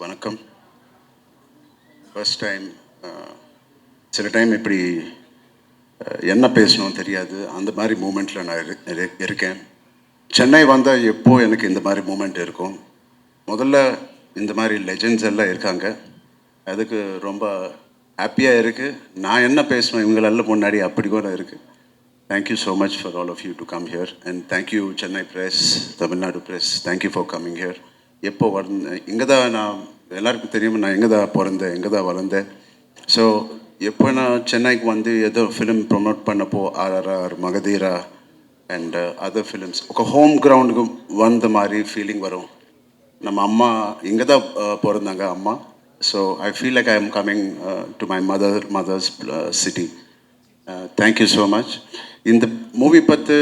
வணக்கம். First time சில time இப்படி என்ன பேசணும் தெரியாது. அந்த மாதிரி மூமெண்ட்டில் நான் இருக்கேன். சென்னை வந்தால் எப்போ எனக்கு இந்த மாதிரி மூமெண்ட் இருக்கும். முதல்ல இந்த மாதிரி லெஜெண்ட்ஸ் எல்லாம் இருக்காங்க. அதுக்கு ரொம்ப ஹாப்பியாக இருக்குது. நான் என்ன பேசணும் இவங்களெல்லாம் முன்னாடி அப்படி கூட இருக்குது. Thank you so much for all of you to come here and thank you Chennai press, Tamil Nadu press, thank you for coming here. எப்போ இங்கே தான் நான் எல்லாருக்கும் தெரியும் நான் எங்கே தான் பிறந்தேன், எங்கே தான் வளர்ந்தேன். ஸோ எப்போ நான் சென்னைக்கு வந்து ஏதோ ஃபிலிம் ப்ரொமோட் பண்ணப்போ RRR, Magadheera and other films ஒரு ஹோம் கிரவுண்டுக்கு வந்த மாதிரி ஃபீலிங் வரும். நம்ம அம்மா இங்கே தான் பிறந்தாங்க அம்மா. So I feel like I am coming to my mother's city. Thank you so much. இந்த மூவி பற்றி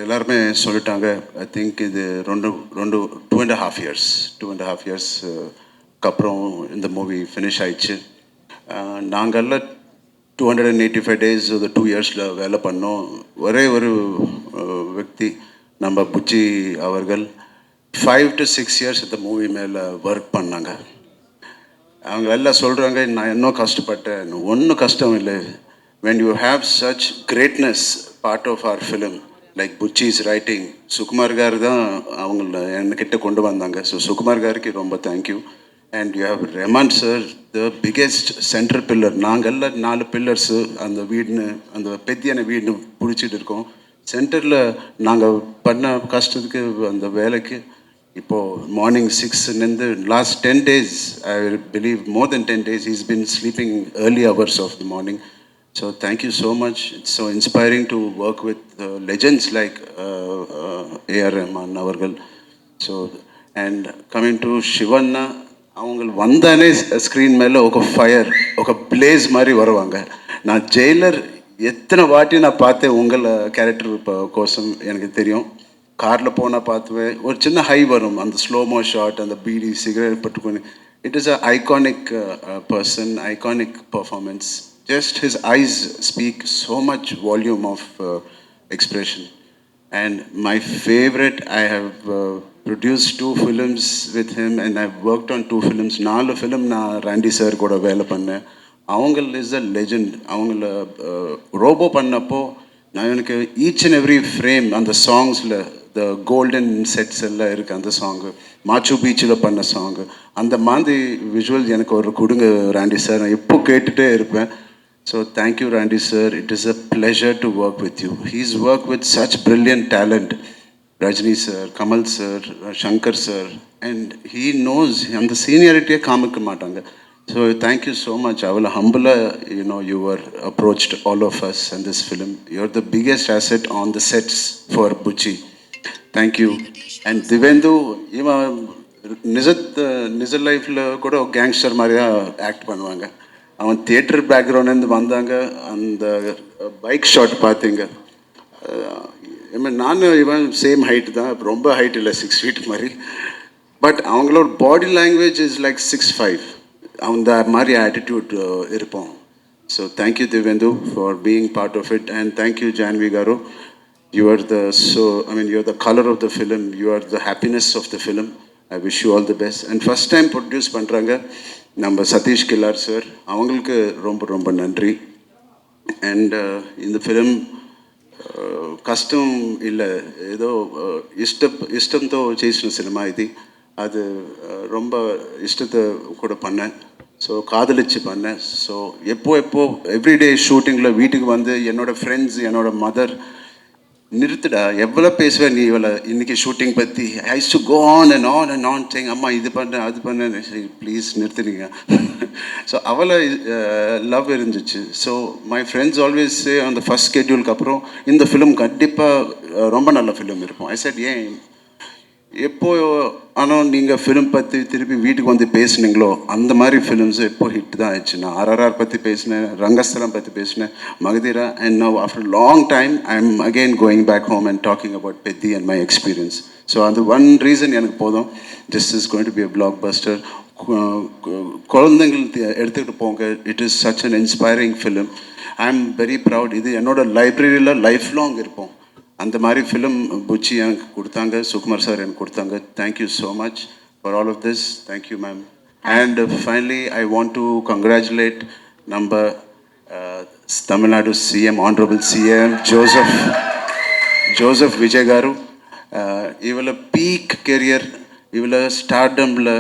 எல்லாருமே சொல்லிட்டாங்க. ஐ திங்க் இது ரெண்டு 2.5 இயர்ஸ்க்கு அப்புறம் இந்த மூவி ஃபினிஷ் ஆயிடுச்சு. நாங்கள்லாம் 285 days ஒரு 2 இயர்ஸில் வேலை பண்ணோம். ஒரே ஒரு వ్యక్తి நம்ம புச்சி அவர்கள் 5 to 6 years இந்த மூவி மேலே ஒர்க் பண்ணாங்க. அவங்க எல்லாம் சொல்கிறாங்க நான் இன்னும் கஷ்டப்பட்டேன். ஒன்றும் கஷ்டம் இல்லை. when you have such greatness part of our film like Buchi's writing, Sukumar car தான் அவங்கள என்கிட்ட கொண்டு வந்தாங்க. ஸோ சுகுமார் காருக்கு ரொம்ப thank you. And you have ரெமான் sir, the biggest central pillar. நாங்கள்லாம் 4 பில்லர்ஸு அந்த வீடுன்னு அந்த பெத்தியான வீடுன்னு பிடிச்சிட்டு இருக்கோம். சென்டரில் நாங்கள் பண்ண கஷ்டத்துக்கு அந்த வேலைக்கு இப்போது morning 6 last 10 days, I believe more than 10 days he's been sleeping early hours of the morning. So thank you so much. It's so inspiring to work with legends like A.R. Rahman avargal. So and coming to Shivanna, அவங்க வந்தானே screen மேலே ஒரு fire, ஒரு place மாதிரி வருவாங்க. நான் Jailer எத்தனை வாட்டி நான் பார்த்தேன் உங்களை கேரக்டர் இப்போ கோசம் எனக்கு தெரியும். காரில் போனால் பார்த்துவேன். ஒரு சின்ன ஹை வரும், அந்த ஸ்லோமோ ஷாட், அந்த பீடி சிகரெட் பட்டுக்கொண்டு. It is a iconic person, iconic performance. Just his eyes speak so much volume of expression. And my favorite, I have produced 2 films with him and I've worked on 2 films. 4 film நான் ராண்டி sir கூட வேலை பண்ணேன். அவங்கள் is a legend. அவங்கள robot பண்ணப்போ நான் எனக்கு each and every frame அந்த சாங்ஸில் த கோல்டன் செட்ஸ் எல்லாம் இருக்குது. அந்த சாங்கு மாச்சு பீச்சில் பண்ண சாங்கு அந்த மாதிரி விஷுவல் எனக்கு ஒரு கொடுங்க ராண்டி சார். நான் எப்போ கேட்டுகிட்டே இருப்பேன். So thank you Randy sir, it is a pleasure to work with you. He's worked with such brilliant talent, Rajni sir, Kamal sir, Shankar sir, and he knows and the seniority காமிக்க மாட்டாங்க. So thank you so much. அவ்வளோ ஹம்பிளாக you were approached all of us in this film. You're the biggest asset on the sets for Buchi. Thank you. And Divendu இவன் நிஜ லைஃப்பில் கூட gangster மாதிரி தான் act பண்ணுவாங்க. அவன் தியேட்டர் பேக்ரவுண்ட்லேருந்து வந்தாங்க. அந்த பைக் ஷாட் பார்த்தீங்க. நானும் இவன் சேம் ஹைட்டு தான், ரொம்ப ஹைட் இல்லை, 6 feet மாதிரி. பட் அவங்களோட பாடி லாங்குவேஜ் இஸ் லைக் 6'5". அந்த மாதிரி ஆட்டிடியூட் இருப்போம். So thank you Divyendu for being part of it. And thank you Janhvi garu. You are the you are the colour of the film. You are the happiness of the film. I wish you all the best. And first time produce பண்ணுறாங்க நம்ம Satish கில்லார் sir. அவங்களுக்கு ரொம்ப ரொம்ப நன்றி. And இந்த film కష్టం இல்லை, ఏదో ఇష్టంతో చేసిన సినిమా ఇది. அது ரொம்ப இஷ்டத்தை கூட பண்ணேன். ஸோ காதலிச்சு பண்ணேன். ஸோ எப்போ எவ்ரிடே ஷூட்டிங்கில் வீட்டுக்கு வந்து என்னோடய ஃப்ரெண்ட்ஸ், என்னோடய மதர், நிறுத்துடா எவ்வளோ பேசுவேன் நீ இவளை இன்றைக்கி ஷூட்டிங் பற்றி, I do go on and on saying அம்மா இது பண்ண அது பண்ண, ப்ளீஸ் நிறுத்துனீங்க. ஸோ அவளை லவ் இருந்துச்சு. So my friends always say அந்த ஃபஸ்ட் ஸ்கெட்யூலுக்கு அப்புறம் இந்த ஃபிலிம் கண்டிப்பாக ரொம்ப நல்ல ஃபிலிம் இருக்கும். ஐ செட் ஏன் எப்போ ஆனால் நீங்கள் ஃபிலிம் பற்றி திருப்பி வீட்டுக்கு வந்து பேசுனீங்களோ அந்த மாதிரி ஃபிலிம்ஸ் எப்போ ஹிட் தான் ஆயிடுச்சு. நான் ஆர்ஆர்ஆர் பற்றி பேசினேன், ரங்கஸ்தலம் பற்றி பேசினேன், Magadheera. And now after long time I am again going back home and talking about Peddi and my experience. So அது ஒன் ரீசன் எனக்கு போதும். This is going to be a blockbuster. குழந்தைங்களுக்கு எடுத்துக்கிட்டு போங்க. It is such an inspiring film. I am very proud. இது என்னோடய லைப்ரரியில் life long இருப்போம். அந்த மாதிரி ஃபிலிம் புச்சி எனக்கு கொடுத்தாங்க, சுகுமார் சார் எனக்கு கொடுத்தாங்க. Thank you so much for all of this. Thank you ma'am. And finally, I want to congratulate number Tamil Nadu CM, Honorable CM Joseph Vijay Garu. இவளை பீக் கெரியர், இவளை ஸ்டார்டமில்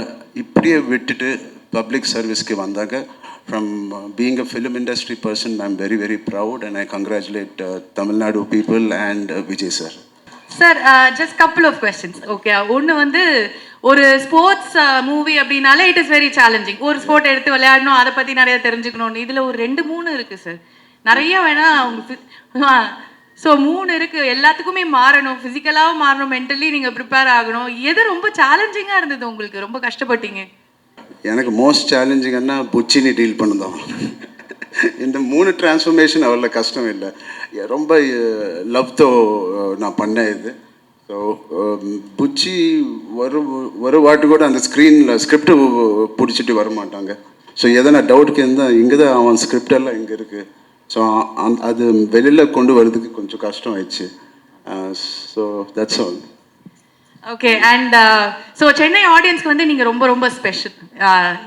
இப்படியே விட்டுட்டு பப்ளிக் சர்வீஸ்க்கு வந்தாங்க. From being a film industry person, I'm very, very proud and I congratulate Tamil Nadu people and Vijay sir. Sir, just couple of questions. Okay, ஒன்று வந்து ஒரு sports movie அப்படின்னாலே it is very challenging. ஒரு sport எடுத்து விளையாடணும், அதை பற்றி நிறைய தெரிஞ்சுக்கணும். இதில் ஒரு 2-3 இருக்குது சார். நிறைய வேணா அவங்க ஸோ 3 இருக்குது. எல்லாத்துக்குமே மாறணும், ஃபிசிக்கலாகவும் மாறணும், மென்டலி நீங்கள் ப்ரிப்பேர் ஆகணும். எது ரொம்ப சேலஞ்சிங்காக இருந்தது உங்களுக்கு? ரொம்ப கஷ்டப்பட்டீங்க? எனக்கு மோஸ்ட் சேலஞ்சிங்கன்னா புச்சினி டீல் பண்ணுதான். இந்த 3 டிரான்ஸ்ஃபர்மேஷன் அவ்வளோ கஷ்டம் இல்லை, ரொம்ப லவ்தோ நான் பண்ணேன் இது. ஸோ புச்சி ஒரு வாட்டு கூட அந்த ஸ்கிரிப்டு பிடிச்சிட்டு வர மாட்டாங்க. ஸோ எதனா டவுட்டுக்கு இருந்தால் இங்கே தான் அவன் ஸ்கிரிப்டெல்லாம் இங்கே இருக்குது. ஸோ அது வெளியில் கொண்டு வரதுக்கு கொஞ்சம் கஷ்டம் ஆயிடுச்சு. So that's all. Okay. And so Chennai ஆடியன்ஸ்க்கு வந்து நீங்கள் ரொம்ப ரொம்ப ஸ்பெஷல்.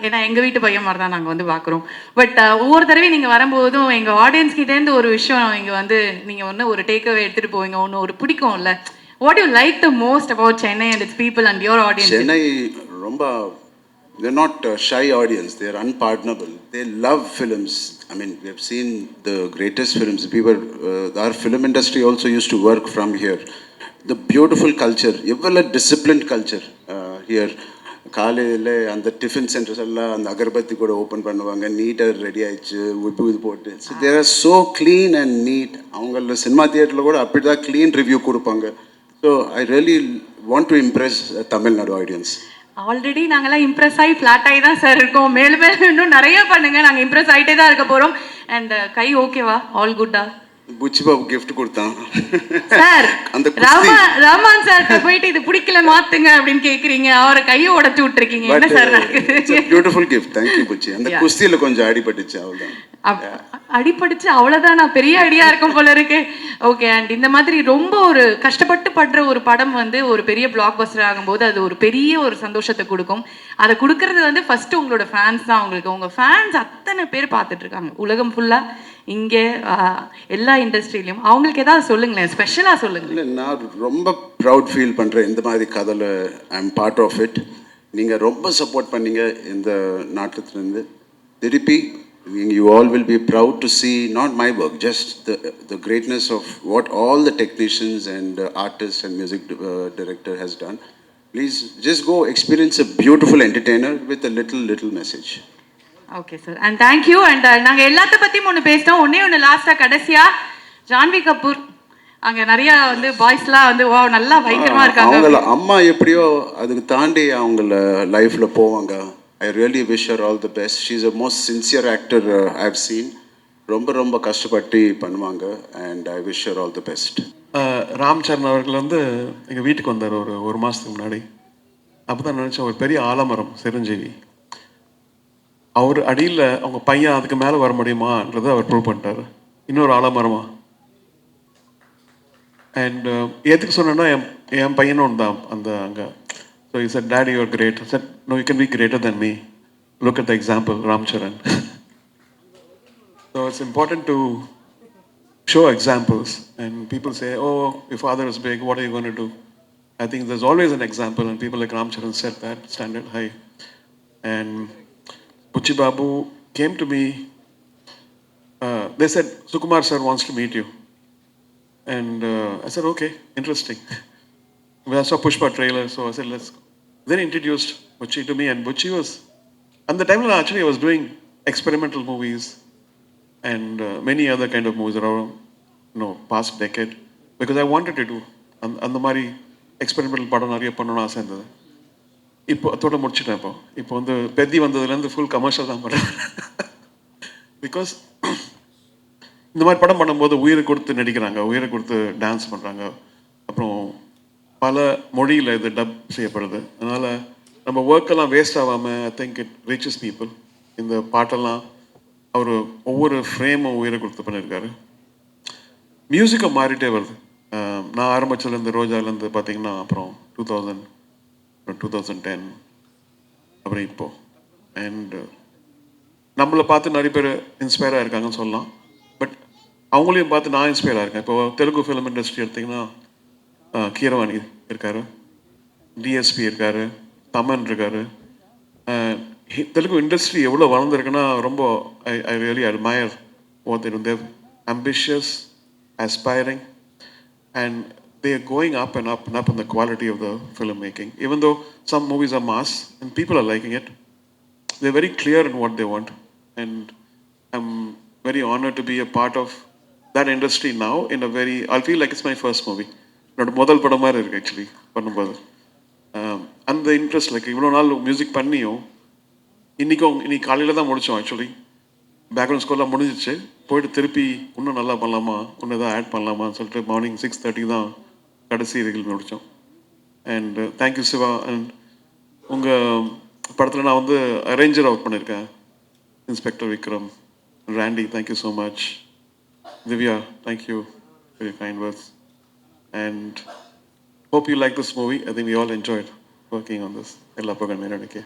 ஏன்னா எங்கள் வீட்டு பையன் மாதிரி தான் நாங்கள் வந்து பார்க்குறோம். பட் ஒவ்வொரு தடவையும் நீங்கள் வரும்போதும் எங்கள் ஆடியன்ஸ்கிட்டேருந்து ஒரு விஷயம் இங்கே வந்து நீங்கள் ஒன்று ஒரு டேக்அவே எடுத்துகிட்டு போவீங்க, ஒன்று ஒரு பிடிக்கும்ல. What you like the most about Chennai and its people and your audience? Chennai ரொம்ப, they're not shy audience, they're unpardonable, they love films. I mean, we have seen the greatest films. People, our film industry also used to work from here. The beautiful culture, எவ்வளோ disciplined culture here. காலையில் அந்த tiffin centres எல்லாம் அந்த அகர்பத்தி கூட open பண்ணுவாங்க, நீட்டாக ready ஆயிடுச்சு, உப்பு இது போட்டு. So there are so clean and neat. அவங்கள சினிமா தியேட்டரில் கூட அப்படி தான் க்ளீன் ரிவ்யூ கொடுப்பாங்க. So I really want to impress Tamil Nadu audience. Already நாங்கள்லாம் இம்ப்ரெஸ் ஆகி ஃப்ளாட் ஆகி தான் சார் இருக்கோம். மேலும் மேலும் இன்னும் நிறைய பண்ணுங்க, நாங்கள் இம்ப்ரெஸ் ஆகிட்டே தான் இருக்க போகிறோம். அண்ட் கை ஓகேவா? ஆல் குட்டா? புச்சி பாபு கிஃப்ட் கொடுத்தான் சார். அந்த ரஹ்மான் சார் போயிட்டு இது பிடிக்கல மாத்துங்க அப்படின்னு கேக்குறீங்க, அவரை கையை உடைச்சு விட்டுருக்கீங்க. என்ன சார் நடக்குது? Beautiful gift. Thank you Buchi. அந்த குஸ்தியில கொஞ்சம் அடிபட்டுச்சு, அவ்வளவுதான். அடிபடுச்சு அவ்வளவுதான். நான் பெரிய ஐடியா இருக்கும் போல இருக்கு. ஓகே. அண்ட் இந்த மாதிரி ரொம்ப ஒரு கஷ்டப்பட்டு படுற ஒரு படம் வந்து ஒரு பெரிய பிளாக் பஸ்டர் ஆகும்போது அது ஒரு பெரிய ஒரு சந்தோஷத்தை கொடுக்கும். அதை கொடுக்கறது வந்து ஃபர்ஸ்ட் உங்களோட ஃபேன்ஸ் தான். உங்களுக்கு உங்க ஃபேன்ஸ் அத்தனை பேர் பார்த்துட்டு இருக்காங்க உலகம் ஃபுல்லா, இங்கே எல்லா இண்டஸ்ட்ரியிலையும். அவங்களுக்கு ஏதாவது சொல்லுங்களேன், ஸ்பெஷலாக சொல்லுங்க. இல்லை, நான் ரொம்ப ப்ரவுட் ஃபீல் பண்ணுறேன் இந்த மாதிரி கதையில் I am part of it. நீங்கள் ரொம்ப சப்போர்ட் பண்ணீங்க இந்த நாட்டுலேருந்து. திருப்பி you all will be proud to see not my work, just the greatness of what all the technicians and artists and music director has done. Please just go experience a beautiful entertainer with a little message. Okay sir, and thank you. And நாங்கள் எல்லாத்த பற்றியும் ஒன்று பேசினோம். ஒன்று லாஸ்ட்டாக கடைசியாக ஜான்வி கபூர், அங்கே நிறையா வந்து பாய்ஸ்லாம் வந்து வா நல்லா பயங்கரமாக இருக்காங்க. அவங்கள அம்மா எப்படியோ அதுக்கு தாண்டி அவங்கள லைஃப்பில் போவாங்க. I really wish her all the best. She's the most sincere actor I've seen. ரொம்ப கஷ்டப்பட்டு பண்ணுவாங்க and I wish her all the best. Ram Charan அவர்கள் வந்து எங்கள் வீட்டுக்கு வந்தார் ஒரு மாதத்துக்கு முன்னாடி. அப்போ தான் நினச்சேன், ஒரு பெரிய ஆலமரம் சிரஞ்சீவி, அவர் அடியில் அவங்க பையன் அதுக்கு மேலே வர முடியுமான்றதை அவர் ப்ரூவ் பண்ணிட்டார். இன்னொரு ஆலமரமா. அண்ட் எதுக்கு சொன்னேன்னா என் பையனும் ஒன்று தான் அந்த அங்கே. So he said, Daddy, you're great. I said, no, you can be greater than me. Look at the example, Ram Charan. So it's important to show examples. And people say, oh, your father is big, what are you going to do? I think there's always an example, and people like Ram Charan set that standard high. And Puchi Babu came to me. They said, Sukumar sir wants to meet you. And I said, okay, interesting. I saw Pushpa trailer, so I said, let's go. Then introduced Buchi to me, and Buchi was, at the time actually I was doing experimental movies and many other kind of movies around, past decade, because I wanted to do அந்த மாதிரி experimental படம் நிறைய பண்ணணும்னு ஆசை இருந்தது. இப்போ அதோட முடிச்சுட்டேன். இப்போ வந்து பெத்தி வந்ததுலேருந்து ஃபுல் கமர்ஷியல் தான் பண்ணுறேன். பிகாஸ் இந்த மாதிரி படம் பண்ணும்போது உயிரை கொடுத்து நடிக்கிறாங்க, உயிரை கொடுத்து டான்ஸ் பண்ணுறாங்க, அப்புறம் பல மொழியில் இது டப் செய்யப்படுது. அதனால் நம்ம ஒர்க்கெல்லாம் வேஸ்ட் ஆகாமல் I think it reaches people. இந்த பாட்டெல்லாம் அவர் ஒவ்வொரு ஃப்ரேமும் உயிரை கொடுத்து பண்ணியிருக்காரு. மியூசிக்கை மாறிட்டே வருது. நான் ஆரம்பிச்சதுலேருந்து ரோஜாலேருந்து பார்த்தீங்கன்னா அப்புறம் 2010 அப்புறம் இப்போது அண்ட் நம்மளை பார்த்து நிறைய பேர் இன்ஸ்பயராக இருக்காங்கன்னு சொல்லலாம். பட் அவங்களையும் பார்த்து நான் இன்ஸ்பயராக இருக்கேன். இப்போ தெலுங்கு ஃபிலிம் இண்டஸ்ட்ரி எடுத்திங்கன்னா கீரவாணி இருக்கார், டிஎஸ்பி இருக்கார், தமன் இருக்கார். தெலுங்கு இண்டஸ்ட்ரி எவ்வளோ வளர்ந்துருக்குன்னா ரொம்ப I really admire what there ambitious, aspiring, and they are going up and up and up in the quality of the filmmaking. Even though some movies are mass and people are liking it, they're very clear in what they want. And I'm very honored to be a part of that industry now in a very, I feel like it's my first movie. Not முதல் படம் மாதிரி இருக்கு actually பண்ணும்போது. அந்த interest like இவ்வளோ நாள் music பண்ணியும் இன்னைக்கு காலையில் தான் முடித்தோம் ஆக்சுவலி. பேக்ரவுண்ட் ஸ்கோர்லாம் முடிஞ்சிச்சு. போயிட்டு திருப்பி இன்னும் நல்லா பண்ணலாமா, இன்னும் எதாவது ஆட் பண்ணலாமான்னு சொல்லிட்டு மார்னிங் 6:30 தான் கடைசி இதுகள் முடித்தோம். And thank you Siva. அண்ட் உங்கள் படத்தில் நான் வந்து அரேஞ்சர் ஒர்க் பண்ணியிருக்கேன், inspector Vikram. Randy, thank you so much. Divya, thank you for your kind words. And hope you like this movie. I think we all enjoyed working on this. எல்லா பக்கம் மேலே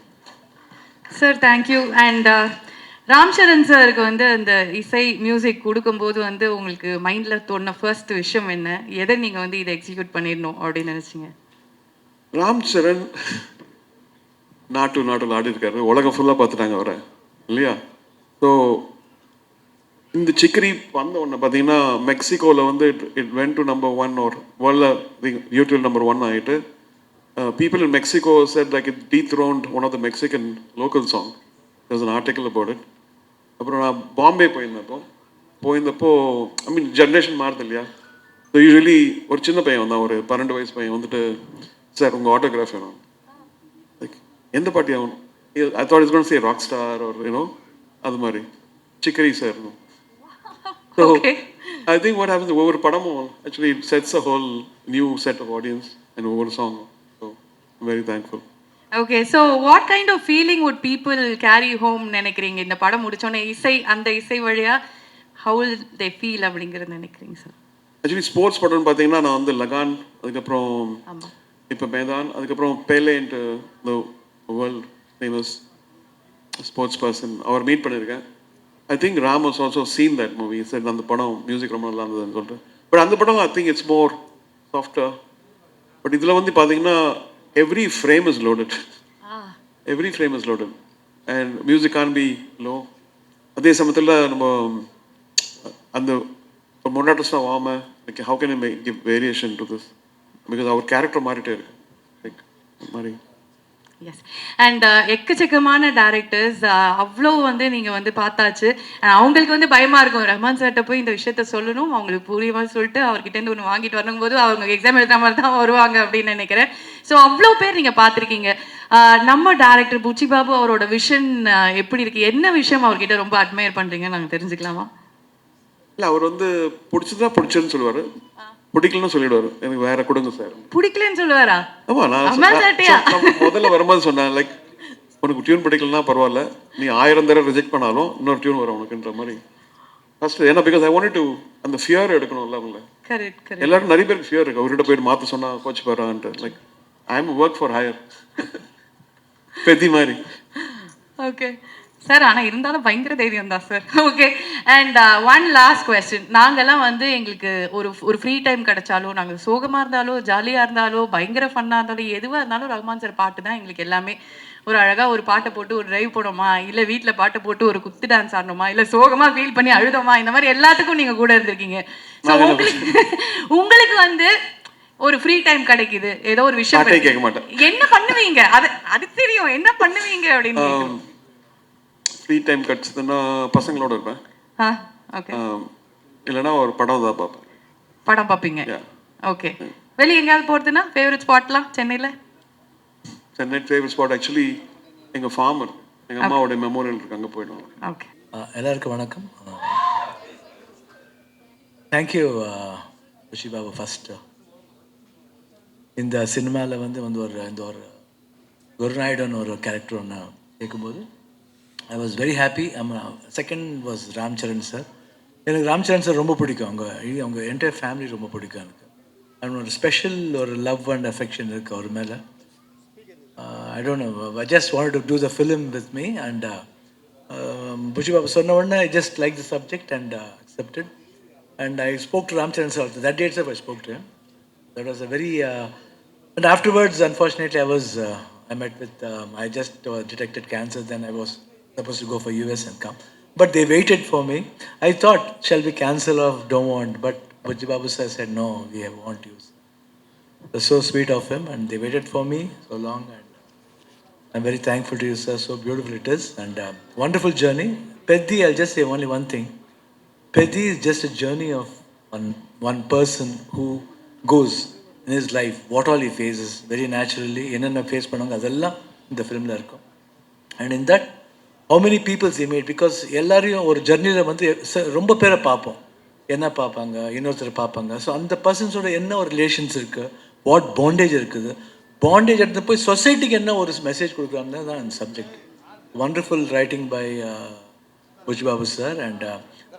sir thank you. And Ram Charan சாருக்கு வந்து அந்த இசை மியூசிக் கொடுக்கும்போது வந்து உங்களுக்கு மைண்டில் தோணுன ஃபர்ஸ்ட் விஷயம் என்ன? எதை நீங்கள் வந்து இதை எக்ஸிக்யூட் பண்ணிடணும் அப்படின்னு நினச்சிங்க? ராம் சரண் நாட்டில் ஆடி இருக்காரு, உலகம் ஃபுல்லாக பார்த்துட்டாங்க அவரை இல்லையா? ஸோ இந்த சிக்கரி வந்த உடனே பார்த்தீங்கன்னா மெக்சிகோவில் வந்து இட் வென்ட் டு நம்பர் 1 ஒரு வேர்ல்டில் யூடியூப் நம்பர் 1 ஆகிட்டு people in Mexico said like it dethroned one of the Mexican local song. There was an article about it. அப்புறம் நான் பாம்பே போயிருந்தப்போ ஐ மீன் ஜென்ரேஷன் மாறுது இல்லையா? ஸோ யூஸ்வலி ஒரு சின்ன பையன் வந்தான், ஒரு 12 வயசு பையன் வந்துட்டு, சார் உங்கள் ஆட்டோகிராஃப் வேணும். லைக் எந்த பாட்டி ஆகணும்? I thought is going to say rock star or you know அது மாதிரி Chikiri sir. So I think what happens ஒவ்வொரு படமும் actually it gets a whole new set of audience and ஒவ்வொரு song. So very thankful. Okay, so what kind of feeling would people carry home நினைக்கிறீங்க இந்த படம் முடிச்சோன்னே? அந்த இசை வழியா ஹவு வில் தே ஃபீல் அப்படிங்கிறது நினைக்கிறீங்க சார்? ஆக்சுவலி ஸ்போர்ட்ஸ் படம்னு பார்த்தீங்கன்னா நான் வந்து லகான், அதுக்கப்புறம் இப்போ மேதான், அதுக்கப்புறம் பேலேன்ட்டு the world famous sports person அவர் மீட் பண்ணியிருக்கேன். I think Ram was also seen that movie. Sir அந்த படம் மியூசிக் ரொம்ப நல்லா இருந்ததுன்னு சொல்லிட்டு. பட் அந்த படம் I think it's more softer. But இதில் வந்து பார்த்தீங்கன்னா every frame is loaded. Every frame is loaded. And music can't be low. அதே சமயத்தில் நம்ம அந்த மொனாட்டஸாக வாம like how can I give variation to this because அவர் கேரக்டர் மாறிட்டே இருக்கு லைக் மாதிரி. எஸ். அண்ட் எக்கச்சக்கமான டேரக்டர்ஸ் அவ்வளோ வந்து நீங்கள் வந்து பார்த்தாச்சு. அவங்களுக்கு வந்து பயமாக இருக்கும், ரஹ்மான் சார்கிட்ட போய் இந்த விஷயத்த சொல்லணும், அவங்களுக்கு புரியுமா சொல்லிட்டு அவர்கிட்டேருந்து ஒன்று வாங்கிட்டு வரும்போது அவங்க எக்ஸாம் எழுதுற மாதிரி தான் வருவாங்க அப்படின்னு நினைக்கிறேன். ஸோ அவ்வளோ பேர் நீங்கள் பார்த்துருக்கீங்க. நம்ம டேரக்டர் புச்சி பாபு அவரோட விஷன் எப்படி இருக்குது? என்ன விஷயம் அவர்கிட்ட ரொம்ப அட்மையர் பண்ணுறீங்கன்னு நாங்கள் தெரிஞ்சுக்கலாமா? இல்லை, அவர் வந்து பிடிச்சதுன்னு சொல்லுவார், பிடிக்கலன்னு சொல்லிடுவாரு, எனக்கு வேற கொடுங்க சார். பிடிக்கலன்னு சொல்லுவாரா? ஆமா, நான் முதல்ல வரும்போது சொன்னேன் லைக் உனக்கு டியூன் பிடிக்கலன்னா பரவாயில்ல, நீ 1000 தடவை ரிஜெக்ட் பண்ணாலும் இன்னொரு டியூன் வரும் உனக்குன்ற மாதிரி ஃபர்ஸ்ட். ஏன்னா பிகாஸ் ஐ வாண்ட் டு அந்த ஃபியர் எடுக்கணும்ல அவங்கள. கரெக்ட். எல்லாரும் நிறைய பேருக்கு ஃபியர் இருக்கு, அவர்கிட்ட போயிட்டு மாற்ற சொன்னா கோச் போறான்ட்டு. Like I am work for higher Peddi மாதிரி. ஓகே சார், ஆனால் இருந்தாலும் பயங்கர தைரியம் தான் sir. Okay. And one last question. நாங்கள்லாம் வந்து எங்களுக்கு ஒரு ஃப்ரீ டைம் கிடைச்சாலும், நாங்கள் சோகமாக இருந்தாலும் ஜாலியாக இருந்தாலும் பயங்கர ஃபன்னாக இருந்தாலும் எதுவாக இருந்தாலும் ரஹ்மான் சார் பாட்டு தான் எங்களுக்கு எல்லாமே. ஒரு அழகாக ஒரு பாட்டை போட்டு ஒரு ட்ரைவ் போனோமா, இல்லை வீட்டில் பாட்டை போட்டு ஒரு குத்து டான்ஸ் ஆடணுமா, இல்லை சோகமாக ஃபீல் பண்ணி அழுதோமா, இந்த மாதிரி எல்லாத்துக்கும் நீங்கள் கூட இருந்திருக்கீங்க. ஸோ உங்களுக்கு வந்து ஒரு ஃப்ரீ டைம் கிடைக்குது, ஏதோ ஒரு விஷயம் கேட்க மாட்டேன், என்ன பண்ணுவீங்க? அது தெரியும், என்ன பண்ணுவீங்க அப்படின்னு. ஃப்ரீ டைம் கிடச்சதுன்னா பசங்களோட இருப்பேன். ஓகே. இல்லைன்னா ஒரு படம் தான் பார்ப்பேன். படம் பார்ப்பீங்க? ஓகே. வெளியே எங்கேயாவது போகிறதுன்னா ஃபேவரட் ஸ்பாட்லாம் சென்னையில்? சென்னை ஃபேவரட் ஸ்பாட் ஆக்சுவலி எங்கள் ஃபார்மர், எங்கள் அம்மாவோட மெமோரியல் இருக்கு, அங்கே போயிடுவோம். ஓகே. எல்லாருக்கும் வணக்கம். தேங்க்யூ ரிஷி பாபு. ஃபஸ்ட்டு இந்த சினிமாவில் வந்து ஒரு குருநாயுடன் ஒரு கேரக்டர் ஒன்று கேட்கும்போது I was very happy. Second was Ram Charan sir. எனக்கு ராம் சரண் சார் ரொம்ப பிடிக்கும். அவங்க என்டையர் ஃபேமிலி ரொம்ப பிடிக்கும் எனக்கு. ஒரு ஸ்பெஷல் ஒரு லவ் அண்ட் அஃபெக்ஷன் இருக்குது அவர் மேலே. I don't know. I just wanted to do the film with me, and Bushi Babu சொன்ன உடனே I just liked the subject and accepted. And I spoke to Ramcharan sir. That day itself I spoke to him. That was a very. And afterwards, unfortunately, I met with. I just detected cancer. Then I was supposed to go for US and come, but they waited for me. I thought, shall we cancel or don't want? But Bushi Babu sir said, no, we want you. It was so sweet of him, and they waited for me so long. And I'm very thankful to you, sir. So beautiful it is, and wonderful journey. Peddi, I'll just say only one thing. Peddi is just a journey of one person who goes in his life, what all he faces very naturally. என்னென்ன face பண்ணுவாங்க அதெல்லாம் இந்த ஃபிலிமில் இருக்கும். And in that how many peoples he made, because எல்லாரையும் ஒரு ஜர்னியில் வந்து ரொம்ப பேரை பார்ப்போம். என்ன பார்ப்பாங்க, இன்னொருத்தர் பார்ப்பாங்க. ஸோ அந்த பர்சன்ஸோட என்ன ஒரு ரிலேஷன்ஸ் இருக்குது, வாட் பாண்டேஜ் இருக்குது, பாண்டேஜ் எடுத்து போய் சொசைட்டிக்கு என்ன ஒரு மெசேஜ் கொடுக்குறாங்க தான் அந்த subject. Wonderful writing by Buchi Babu sir. And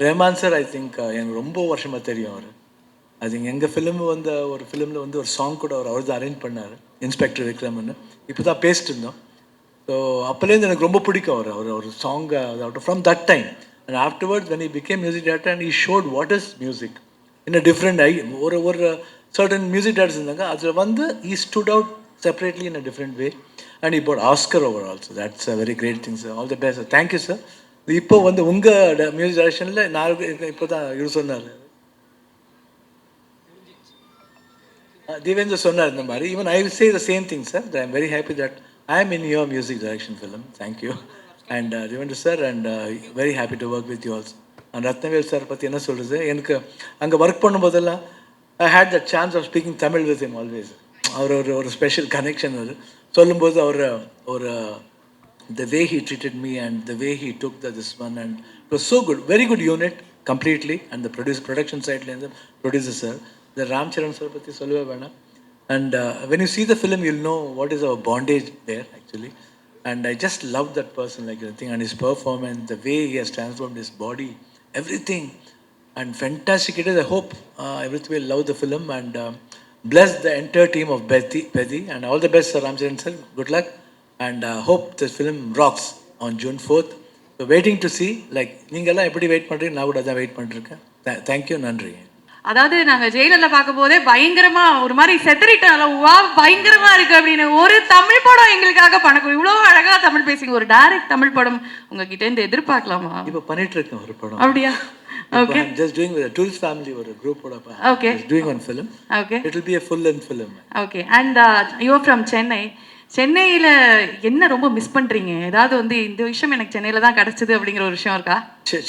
Rahman sir, I think எனக்கு ரொம்ப வருஷமாக தெரியும் அவர். ஐ திங்க் எங்கள் ஃபிலிம் வந்து ஒரு ஃபிலிமில் வந்து ஒரு சாங் கூட அவர் தான் அரேஞ்ச் பண்ணார், இன்ஸ்பெக்டர் விக்ரம்னு. இப்போ தான் பேசிட்டு இருந்தோம். ஸோ அப்போலேருந்து எனக்கு ரொம்ப பிடிக்கும் அவர் ஒரு song from that time. And afterwards when he became music director and he showed what is music in a different ஒரு certain music directors இருந்தாங்க, அதில் வந்து he stood out separately in a different way and he brought Oscar over also. That's a very great thing, sir. All the best, sir. Thank you, sir. இப்போ வந்து உங்கள் music டைரக்ஷனில் நான் இப்போ தான் இவர் சொன்னார், Devendra சொன்னார் இந்த மாதிரி. Even I will say the same thing, sir. I am very happy that I am in your music direction film. Thank you. And Devendra sir, and very happy to work with you also. And Rathnavel sir பற்றி என்ன சொல்கிறது, எனக்கு அங்கே work பண்ணும்போதெல்லாம் I had the chance of speaking Tamil with him always. அவர் ஒரு special connection அவர் சொல்லும்போது ஒரு the way he treated me and the way he took this one, and it was so good, very good unit completely. And the production side and the producer sir, the Ramcharan sir பற்றி சொல்லவே வேணாம். And when you see the film, you'll know what is our bondage there actually. And I just love that person like anything, and his performance, the way he has transformed his body, everything, and fantastic it is. I hope everyone will love the film, and bless the entire team of Peddi, and all the best, Sir Ramcharan sir. Good luck, and hope this film rocks on June 4th. So waiting to see, like நீங்கெல்லாம் எப்படி wait பண்ணுறீங்க, நான் கூட அதான் wait பண்ணிருக்கேன். Thank you, நன்றி. அதாவது நாங்க ஜெயிலர்ல பார்க்கும் போதே பயங்கரமா ஒரு மாதிரி செத்தறிட்டால வா பயங்கரமா இருக்கு அப்படின்னு ஒரு தமிழ் படம் எங்களுக்காக பண்ணக்கூடும். இவ்வளவு அழகா தமிழ் பேசுங்க, ஒரு டைரக்ட் தமிழ் படம் உங்ககிட்ட இருந்து எதிர்பார்க்கலாமா? இப்போ பண்ணிட்டு இருக்கேன் ஒரு படம். அப்படியா? Okay. I'm just doing with a tourist family or a group or okay, doing one film. Okay, it will be a full length film. Okay. And you are from Chennai. சென்னையில என்ன ரொம்ப மிஸ் பண்றீங்க? ஏதாவது வந்து இந்த விஷயம் எனக்கு சென்னையில தான் கிடைச்சது அப்படிங்கிற ஒரு விஷயம் இருக்கா?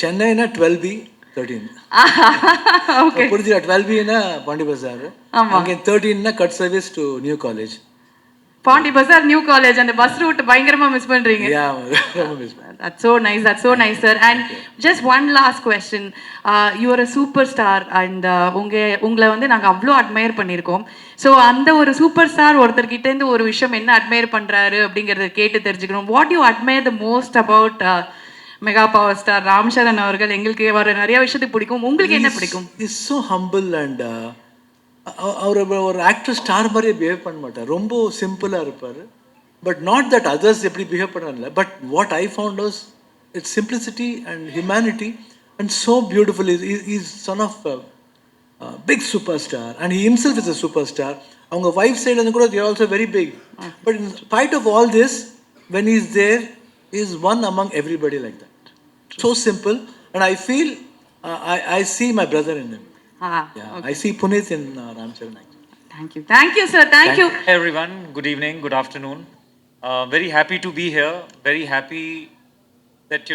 சென்னைனா 12B 13. ஓகே, புரிஞ்சுதா? 12B னா பாண்டி பஜார், அங்கே 13 னா cut service to new college. Pondy Bazaar new college, அந்த பஸ் ரூட் பயங்கரமா மிஸ் பண்றீங்க. ரொம்ப miss. That's so nice, sir. And just one last question. You are a superstar, and உங்களை வந்து நாங்கள் அவ்வளோ அட்மையர் பண்ணியிருக்கோம். ஸோ அந்த ஒரு சூப்பர் ஸ்டார் ஒருத்தர்கிட்ட இருந்து ஒரு விஷயம் என்ன அட்மையர் பண்ணுறாரு அப்படிங்கிறத கேட்டு தெரிஞ்சுக்கணும். What you admire the most about mega power star Ram Charan அவர்கள்? எங்களுக்கு வர நிறைய விஷயத்துக்கு பிடிக்கும், உங்களுக்கு என்ன பிடிக்கும்? இஸ் ஸோ ஹம்பிள், அண்ட் அவர் ஒரு ஆக்டர் ஸ்டார் மாதிரியே பிஹேவ் பண்ண மாட்டார், ரொம்ப சிம்பிளாக இருப்பார். பட் நாட் தட் அதர்ஸ் எப்படி பிஹேவ் பண்ணுறாங்க. But what I found was its simplicity and humanity and so beautiful. Is son of big super star, and he himself is a super star. அவங்க wife சைட்லேருந்து கூட there also very big. But in spite of all this, when is there is one among everybody like that. So simple, and I feel I see my brother in him. Okay. I see Puneet in Ramcharan. Thank you, sir. Thank you. Hey everyone, good evening, good afternoon. Very happy to be here. Very happy that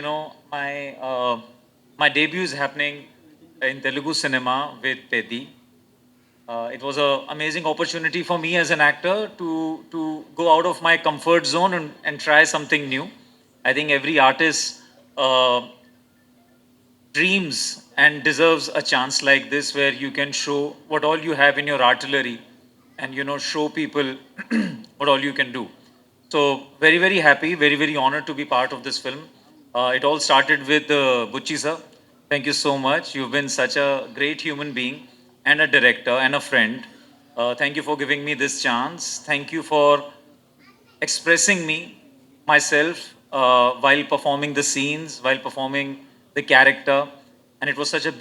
my debut is happening in Telugu cinema with Peddi. It was an amazing opportunity for me as an actor to go out of my comfort zone and try something new. I think every artist dreams and deserves a chance like this, where you can show what all you have in your artillery and show people what all you can do. So very, very happy, very, very honored to be part of this film. It all started with Buchi sir. Thank you so much. You've been such a great human being and a director and a friend. Thank you for giving me this chance. Thank you for expressing me myself while performing the scenes, while performing the character, and it was such a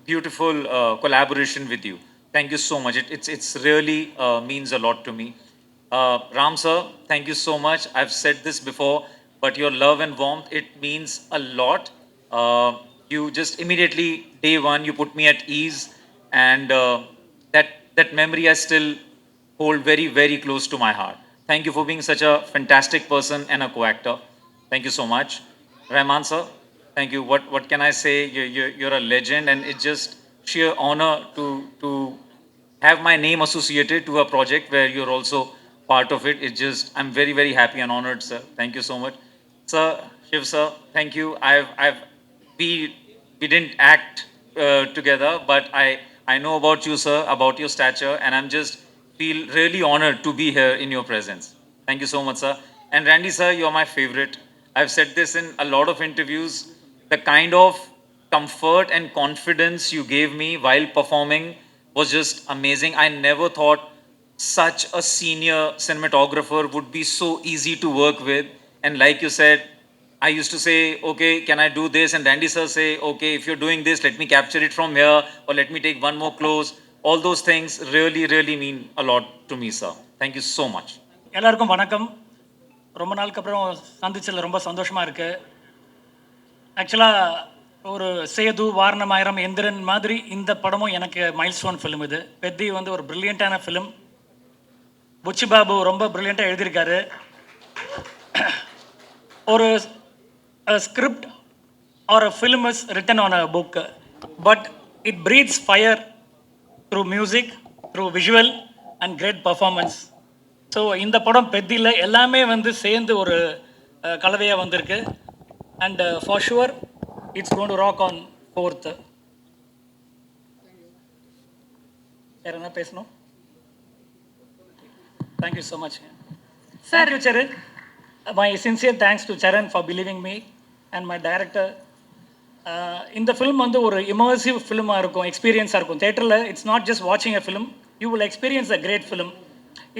beautiful collaboration with you. Thank you so much. It's really means a lot to me. Ram sir, thank you so much. I've said this before, but your love and warmth, it means a lot. You just immediately day one you put me at ease, and that memory I still hold very close to my heart. Thank you for being such a fantastic person and a co-actor. Thank you so much. Rahman sir, thank you. What can I say? You're a legend, and it's just sheer honor to have my name associated to a project where you're also part of it. It's just I'm very happy and honored, sir. Thank you so much, sir. Shiv sir, thank you. We we didn't act together, but I know about you, sir, about your stature, and I'm just feel really honored to be here in your presence. Thank you so much, sir. And Randy, sir, you're my favorite. I've said this in a lot of interviews. The kind of comfort and confidence you gave me while performing was just amazing. I never thought such a senior cinematographer would be so easy to work with. And like you said, I used to say, okay, can I do this? And Randy sir say, okay, if you're doing this, let me capture it from here, or let me take one more close. All those things really mean a lot to me, sir. Thank you so much. எல்லாருக்கும் வணக்கம். ரொம்ப நாளுக்கு அப்புறம் சந்திச்சதில் ரொம்ப சந்தோஷமாக இருக்குது. ஆக்சுவலாக ஒரு சேது, வாரணமாயிரம், எந்திரன் மாதிரி இந்த படமும் எனக்கு மைல்ஸ்டோன் ஃபிலிம் இது. பெத்தி வந்து ஒரு ப்ரில்லியண்ட்டான ஃபிலிம். புச்சி பாபு ரொம்ப ப்ரில்லியண்ட்டாக எழுதியிருக்காரு. ஒரு script or a film is written on a book, but it breathes fire through music, through visual and great performance. So இந்த படம் பெத்தியில் எல்லாமே வந்து சேர்ந்து ஒரு கலவையாக வந்திருக்கு. And for sure it's gonna rock on 4th. வேறு என்ன பேசணும்? Thank you so much. Thank you Charan. My sincere thanks to Charan for believing me and my director. இந்த ஃபிலிம் வந்து ஒரு இமர்சிவ் ஃபிலிமாக இருக்கும், எக்ஸ்பீரியன்ஸாக இருக்கும். தேட்டரில் இட்ஸ் நாட் ஜஸ்ட் வாட்சிங் a film, you will experience a great film.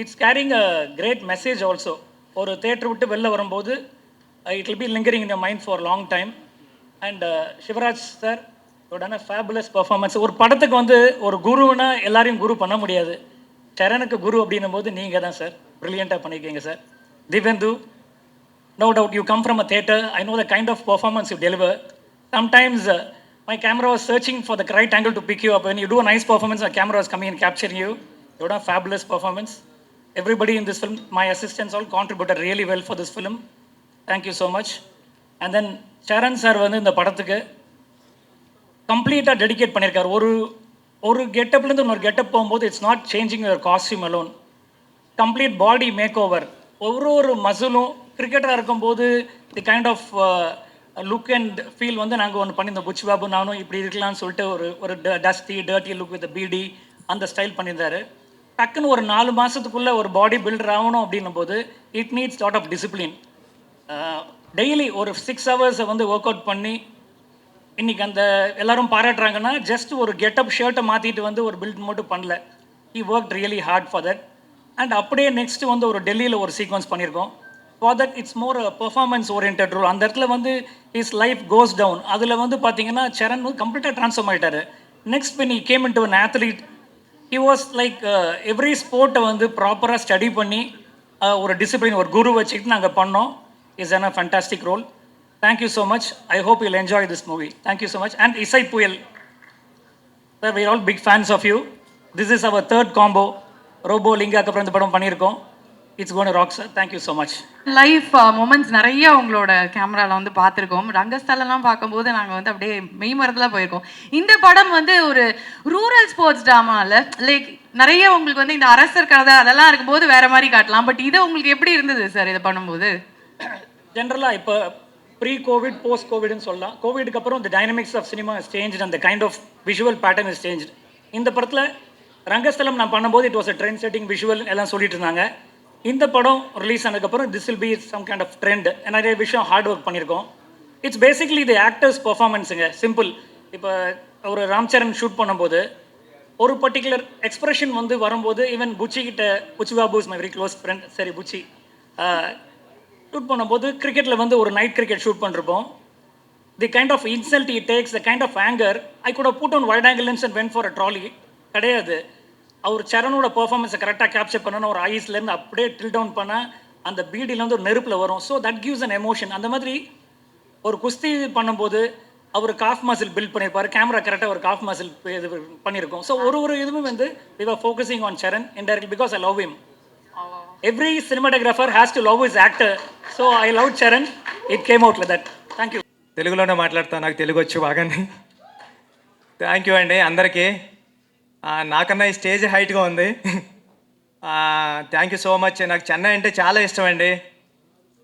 It's carrying a great message also. ஒரு theatre விட்டு வெளில வரும்போது it will be lingering in your mind for long time. And Shivaraj sir done a fabulous performance. ஒரு படத்துக்கு வந்து ஒரு குருன்னா எல்லாரையும் குரு பண்ண முடியாது. சரணுக்கு குரு அப்படின்னும் போது நீங்கள் தான் சார். ப்ரில்லியண்ட்டாக பண்ணியிருக்கீங்க sir. திவேந்து, no doubt you come from a theater. I know the kind of performance you deliver. Sometimes my camera was searching for the right angle to pick you up. When you do a nice performance, the camera was coming and capturing you. You done a fabulous performance. Everybody in this film, my assistants all contributed really well for this film. Thank you so much. And then Charan sir வந்து இந்த படத்துக்கு கம்ப்ளீட்டாக dedicate பண்ணியிருக்காரு. ஒரு கெட்டப்லேருந்து இன்னொரு getup போகும்போது it's not changing your costume alone, complete body make over. ஒரு மசிலும் கிரிக்கெட்டராக இருக்கும்போது the kind of look and feel வந்து நாங்கள் ஒன்று பண்ணியிருந்தோம். புச்சி பாபு நானும் இப்படி இருக்கலாம்னு சொல்லிட்டு ஒரு டர்ட்டி லுக் வித் பிடி அந்த ஸ்டைல் பண்ணியிருந்தாரு. டக்குன்னு ஒரு 4 மாதத்துக்குள்ளே ஒரு பாடி பில்டர் ஆகணும் அப்படின்னும் போது it needs lot of discipline. Daily ஒரு 6 hours வந்து ஒர்க் அவுட் பண்ணி இன்றைக்கி அந்த எல்லோரும் பாராட்டுறாங்கன்னா ஜஸ்ட் ஒரு கெட்டப் ஷர்ட்டை மாற்றிட்டு வந்து ஒரு பில்ட் மட்டும் பண்ணல. He work really hard for that. And அப்படியே நெக்ஸ்ட் வந்து ஒரு டெல்லியில் ஒரு சீக்வன்ஸ் பண்ணியிருக்கோம். For that it's more performance orient role. அந்த இடத்துல வந்து இஸ் லைஃப் கோஸ் டவுன். அதில் வந்து பார்த்தீங்கன்னா சரண் வந்து கம்ப்ளீட்டாக ட்ரான்ஸ்ஃபார்ம் ஆகிட்டார். Next when he came into an athlete, he was like every ஸ்போர்ட்டை வந்து ப்ராப்பராக ஸ்டடி பண்ணி ஒரு டிசிப்ளின், ஒரு குரு வச்சுக்கிட்டு நாங்கள் பண்ணோம். Is an a fantastic role. Thank you so much. I hope you'll enjoy this movie. Thank you so much. And இசை புயல் sir, we are all big fans of you. This is our 3rd combo. Robo லிங்காக்கு அப்புறம் இந்த படம் பண்ணியிருக்கோம். It's gonna rock sir. Thank you so much. Life moments நிறைய உங்களோட கேமராவில் வந்து பார்த்துருக்கோம். ரங்கஸ்தலம்லாம் பார்க்கும்போது நாங்கள் வந்து அப்படியே மெய்மறந்துலாம் போயிருக்கோம். இந்த படம் வந்து ஒரு ரூரல் ஸ்போர்ட்ஸ் ட்ராமாவில் லைக் நிறைய உங்களுக்கு வந்து இந்த அரசர் கதை அதெல்லாம் இருக்கும்போது வேற மாதிரி காட்டலாம். பட் இது உங்களுக்கு எப்படி இருந்தது சார் இதை பண்ணும்போது? ஜென்ரலாக இப்போ ப்ரீ கோவிட், போஸ்ட் கோவிட்னு சொல்லலாம். கோவிடுக்கு அப்புறம் இந்த dynamics of cinema is change and the kind of visual pattern is change. இந்த படத்தில் ரங்கஸ்தலம் நான் பண்ணும்போது it was a trend setting visual எல்லாம் சொல்லிட்டு இருந்தாங்க. இந்த படம் ரிலீஸ் ஆனதுக்கப்புறம் this will be some kind of trend. நிறைய விஷயம் ஹார்ட் ஒர்க் பண்ணியிருக்கோம். இட்ஸ் பேசிக்லி தி ஆக்டர்ஸ் பர்ஃபார்மன்ஸுங்க. சிம்பிள். இப்போ ஒரு ராம்சரண் ஷூட் பண்ணும்போது ஒரு பர்டிகுலர் எக்ஸ்பிரஷன் வந்து வரும்போது ஈவன் புச்சி கிட்ட, Buchi Babu is my very close friend. சரி புச்சி, ஷூட் பண்ணும்போது கிரிக்கெட்டில் வந்து ஒரு நைட் கிரிக்கெட் ஷூட் பண்ணிருப்போம். The kind of insult it takes, the kind of anger, I could have put on wide angle lens and went for a trolley. கிடையாது, அவர் சரணோட பெர்ஃபார்மன்ஸை கரெக்டாக capture பண்ணணும். ஒரு ஐஸ்லேருந்து அப்படியே டில் டவுன் பண்ண அந்த பீடிலேருந்து ஒரு நெருப்பில் வரும். So that gives an emotion. அந்த மாதிரி ஒரு குஸ்தி பண்ணும்போது அவர் காஃப் மசில் பில்ட் பண்ணியிருப்பார். கேமரா கரெக்டாக ஒரு காஃப் மசில் இது பண்ணியிருக்கோம். ஸோ ஒரு இதுவுமே வந்து we were focusing on Charan indirectly because I love him. Every cinematographer has to love his actor. So I loved Charan. It came out like that. Thank you. తెలుగులోనే మాట్లాడతా, నాకు తెలుగు వచ్చు బాగానే. థ్యాంక్ యూ అండి అందరికీ. నాకన్నా ఈ స్టేజ్ హైట్గా ఉంది. Thank you so much. నాకు చెన్నై అంటే చాలా ఇష్టం అండి.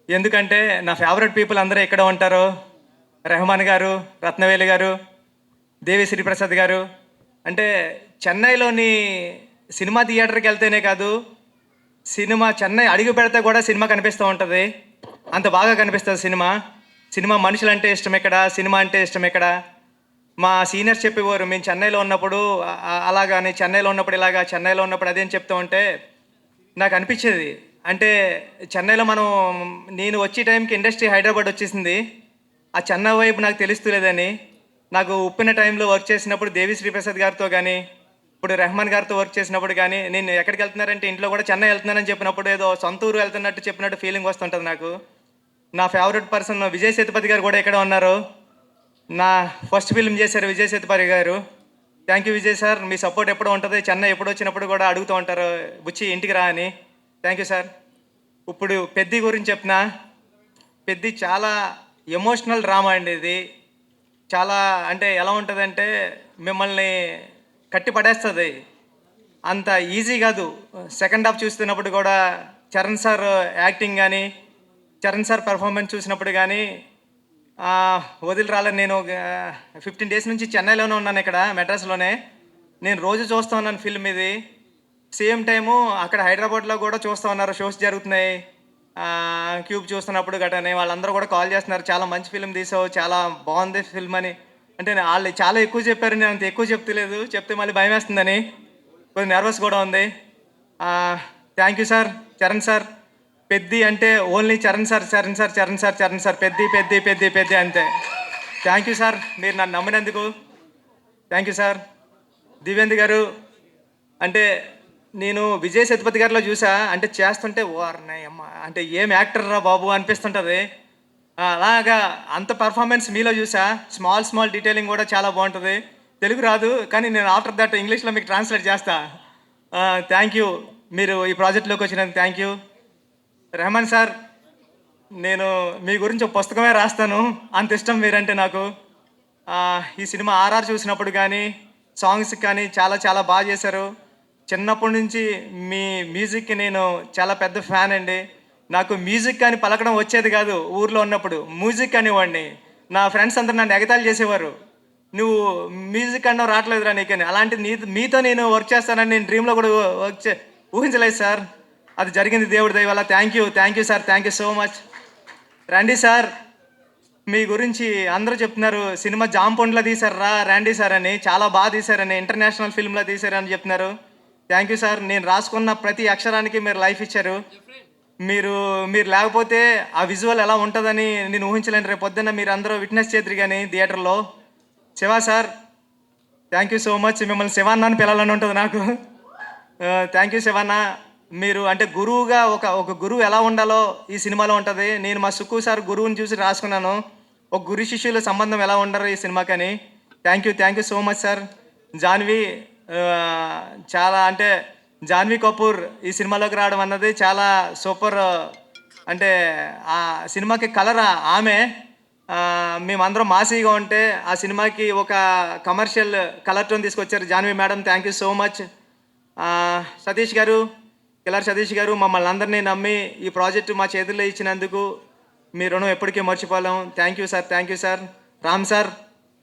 ఎందుకంటే నా ఫేవరెట్ పీపుల్ అందరూ ఇక్కడ ఉంటారు. రెహమాన్ గారు, రత్నవేలి గారు, దేవి శ్రీప్రసాద్ గారు. అంటే చెన్నైలోని సినిమా థియేటర్కి వెళ్తేనే కాదు, సినిమా చెన్నై అడుగు పెడితే కూడా సినిమా కనిపిస్తూ ఉంటుంది. అంత బాగా కనిపిస్తుంది సినిమా. సినిమా మనుషులు అంటే ఇష్టం ఇక్కడ, సినిమా అంటే ఇష్టం ఇక్కడ. మా సీనియర్స్ చెప్పేవారు, మేము చెన్నైలో ఉన్నప్పుడు అలాగాని, చెన్నైలో ఉన్నప్పుడు ఇలాగా, చెన్నైలో ఉన్నప్పుడు అదేం చెప్తూ ఉంటే నాకు అనిపించేది. అంటే చెన్నైలో నేను వచ్చే టైంకి ఇండస్ట్రీ హైదరాబాద్ వచ్చేసింది. ఆ చెన్నై వైపు నాకు తెలుస్తలేదని, నాకు ఉప్పిన టైంలో వర్క్ చేసినప్పుడు దేవి శ్రీప్రసాద్ గారితో కానీ, ఇప్పుడు రెహమాన్ గారితో వర్క్ చేసినప్పుడు కానీ, నేను ఎక్కడికి వెళ్తున్నారంటే ఇంట్లో కూడా చెన్నై వెళ్తున్నానని చెప్పినప్పుడు ఏదో సొంత ఊరు వెళ్తున్నట్టు చెప్పినట్టు ఫీలింగ్ వస్తుంటుంది నాకు. నా ఫేవరెట్ పర్సన్ విజయ్ సేతుపతి గారు కూడా ఇక్కడ ఉన్నారు. నా ఫస్ట్ ఫిల్మ్ చేశారు విజయ్ సేతుపతి గారు. Thank you Vijay sir, me support ఎప్పుడూ ఉంటుంది. చెన్నై ఎప్పుడు వచ్చినప్పుడు కూడా అడుగుతూ ఉంటారు, బుచ్చి ఇంటికి రా అని. Thank you sir. ఇప్పుడు పెద్ది గురించి చెప్పినా, పెద్ది చాలా ఎమోషనల్ డ్రామా అండి. ఇది చాలా అంటే ఎలా ఉంటుందంటే మిమ్మల్ని కట్టి పడేస్తుంది. అంత ఈజీ కాదు. సెకండ్ హాఫ్ చూస్తున్నప్పుడు కూడా చరణ్ సార్ యాక్టింగ్ కానీ, చరణ్ సార్ పెర్ఫార్మెన్స్ చూసినప్పుడు కానీ వదిలి రాలేదు. నేను 15 డేస్ నుంచి చెన్నైలోనే ఉన్నాను, ఇక్కడ మెడ్రాస్లోనే. నేను రోజు చూస్తూ ఉన్నాను ఫిల్మ్ ఇది. సేమ్ టైము అక్కడ హైదరాబాద్లో కూడా చూస్తూ ఉన్నారు, షోస్ జరుగుతున్నాయి. క్యూబ్ చూస్తున్నప్పుడు గట్రానే వాళ్ళందరూ కూడా కాల్ చేస్తున్నారు, చాలా మంచి ఫిల్మ్ తీసావు, చాలా బాగుంది ఫిల్మ్ అని. అంటే వాళ్ళు చాలా ఎక్కువ చెప్పారు, నేను అంత ఎక్కువ చెప్తలేదు, చెప్తే మళ్ళీ భయం వేస్తుందని కొంచెం నర్వస్ కూడా ఉంది. Thank you sir. Charan sir, Peddi అంటే only Charan sir, Charan sir, Charan sir, Charan sir, Peddi Peddi Peddi Peddi అంతే. థ్యాంక్ యూ సార్, మీరు నన్ను నమ్మినందుకు thank you sir. Divyendu garu, అంటే నేను విజయ్ సేతుపతి గారిలో చూసా, అంటే చేస్తుంటే అమ్మ అంటే ఏం యాక్టర్ రా బాబు అనిపిస్తుంటుంది. అలాగా అంత పర్ఫార్మెన్స్ మీలో చూసా. స్మాల్ డీటెయిలింగ్ కూడా చాలా బాగుంటుంది. తెలుగు రాదు కానీ నేను ఆఫ్టర్ దట్ ఇంగ్లీష్లో మీకు ట్రాన్స్లేట్ చేస్తా. థ్యాంక్ యూ, మీరు ఈ ప్రాజెక్ట్లోకి వచ్చినందుకు థ్యాంక్ యూ. రెహమాన్ సార్, నేను మీ గురించి ఒక పుస్తకమే రాస్తాను, అంత ఇష్టం మీరంటే నాకు. ఈ సినిమా ఆర్ఆర్ చూసినప్పుడు కానీ, సాంగ్స్కి కానీ చాలా చాలా బాగా చేశారు. చిన్నప్పటి నుంచి మీ మ్యూజిక్కి నేను చాలా పెద్ద ఫ్యాన్ అండి. నాకు మ్యూజిక్ కానీ పలకడం వచ్చేది కాదు. ఊర్లో ఉన్నప్పుడు మ్యూజిక్ అనేవాడిని. నా ఫ్రెండ్స్ అందరూ నన్ను ఎగతాళి చేసేవారు, నువ్వు మ్యూజిక్ అన్నావు రావట్లేదురా నీకని. అలాంటి మీతో నేను వర్క్ చేస్తానని నేను డ్రీమ్లో కూడా ఊహించలేదు సార్. అది జరిగింది దేవుడి దయ వల్ల. Thank you sir, thank you so much. రండి సార్, మీ గురించి అందరూ చెప్తున్నారు, సినిమా జాంపొండ్లో తీశారా రండి సార్ అని, చాలా బాగా తీశారని, ఇంటర్నేషనల్ ఫిల్మ్లో తీశారని చెప్తున్నారు. Thank you sir. నేను రాసుకున్న ప్రతి అక్షరానికి మీరు లైఫ్ ఇచ్చారు. మీరు లేకపోతే ఆ విజువల్ ఎలా ఉంటుందని నేను ఊహించలేను. రేపు పొద్దున్న మీరు అందరూ విట్నెస్ చేద్దరు కానీ థియేటర్లో. Shiva sir, thank you so much. మిమ్మల్ని శివాన్న అని పిలాలని ఉంటుంది నాకు. Thank you Shivanna. మీరు అంటే గురువుగా ఒక గురువు ఎలా ఉండాలో ఈ సినిమాలో ఉంటుంది. నేను మా సుక్కు సార్ గురువుని చూసి రాసుకున్నాను, ఒక గురు శిష్యుల సంబంధం ఎలా ఉండరు ఈ సినిమాకని. Thank you so much sir. Janhvi, చాలా అంటే జాన్వీ కపూర్ ఈ సినిమాలోకి రావడం అన్నది చాలా సూపర్. అంటే ఆ సినిమాకి కలర్ ఆమె. మేమందరం మాసీగా ఉంటే ఆ సినిమాకి ఒక కమర్షియల్ కలర్ టోన్ తీసుకొచ్చారు Janhvi madam. Thank you so much. Satish గారు, కిల్లర్ సతీష్ గారు, మమ్మల్ని అందరినీ నమ్మి ఈ ప్రాజెక్టు మా చేతుల్లో ఇచ్చినందుకు మీ రుణం ఎప్పటికీ మర్చిపోలేం. Thank you sir. Ram sir,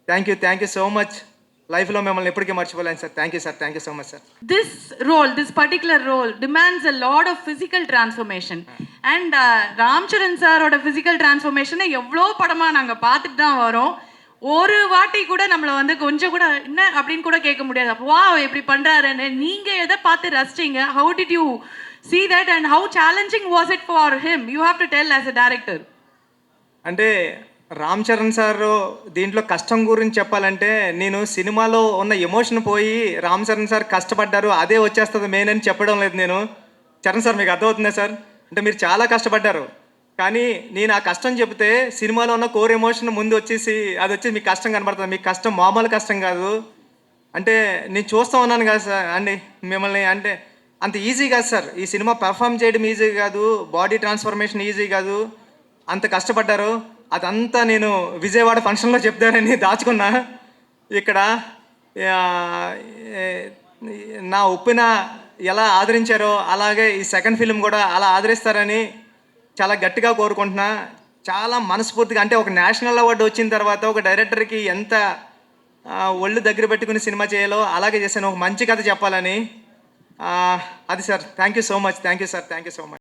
thank you so much. లైఫ్లో మిమ్మల్ని ఎప్పటికీ మర్చిపోలేను sir. Thank you so much sir. This particular role demands a lot of physical transformation. And Ram Charan சாரோட physical transformation எவ்வளோ படமா நாங்கள் பார்த்துட்டு தான் வரோம். ஒரு வாட்டி கூட நம்மளை வந்து கொஞ்சம் கூட என்ன அப்படின்னு கூட கேட்க முடியாது. அப்போ வா எப்படி பண்ணுறாருன்னு நீங்கள் எதை பார்த்து ரசிச்சிங்க? How did you see that and how challenging was it for him? You have to tell as a director. అంటే రామ్ చరణ్ సార్ దీంట్లో కష్టం గురించి చెప్పాలంటే నేను సినిమాలో ఉన్న ఎమోషన్ పోయి రామ్ చరణ్ సార్ కష్టపడ్డారు అదే వచ్చేస్తుంది మెయిన్ అని చెప్పడం లేదు నేను. చరణ్ సార్ మీకు అర్థమవుతుందా సార్? అంటే మీరు చాలా కష్టపడ్డారు కానీ నేను ఆ కష్టం చెప్తే సినిమాలో ఉన్న కోర్ ఎమోషన్ ముందు వచ్చేసి అది వచ్చి మీకు కష్టం కనబడుతుంది. మీకు కష్టం మామూలు కష్టం కాదు. అంటే నేను చూస్తూ ఉన్నాను కదా సార్ అండి మిమ్మల్ని. అంటే అంత ఈజీ కాదు సార్ ఈ సినిమా పెర్ఫామ్ చేయడం ఈజీ కాదు, బాడీ ట్రాన్స్ఫర్మేషన్ ఈజీ కాదు. అంత కష్టపడ్డారు. అదంతా నేను విజయవాడ ఫంక్షన్లో చెప్తానని దాచుకున్నా. ఇక్కడ నా ఉప్పిన ఎలా ఆదరించారో అలాగే ఈ సెకండ్ ఫిల్మ్ కూడా అలా ఆదరిస్తారని చాలా గట్టిగా కోరుకుంటున్నా. చాలా మనస్ఫూర్తిగా అంటే ఒక నేషనల్ అవార్డు వచ్చిన తర్వాత ఒక డైరెక్టర్కి ఎంత ఒళ్ళు దగ్గర పెట్టుకుని సినిమా చేయాలో అలాగే చేశాను. ఒక మంచి కథ చెప్పాలని. అది sir. Thank you so much. Thank you sir. Thank you so much.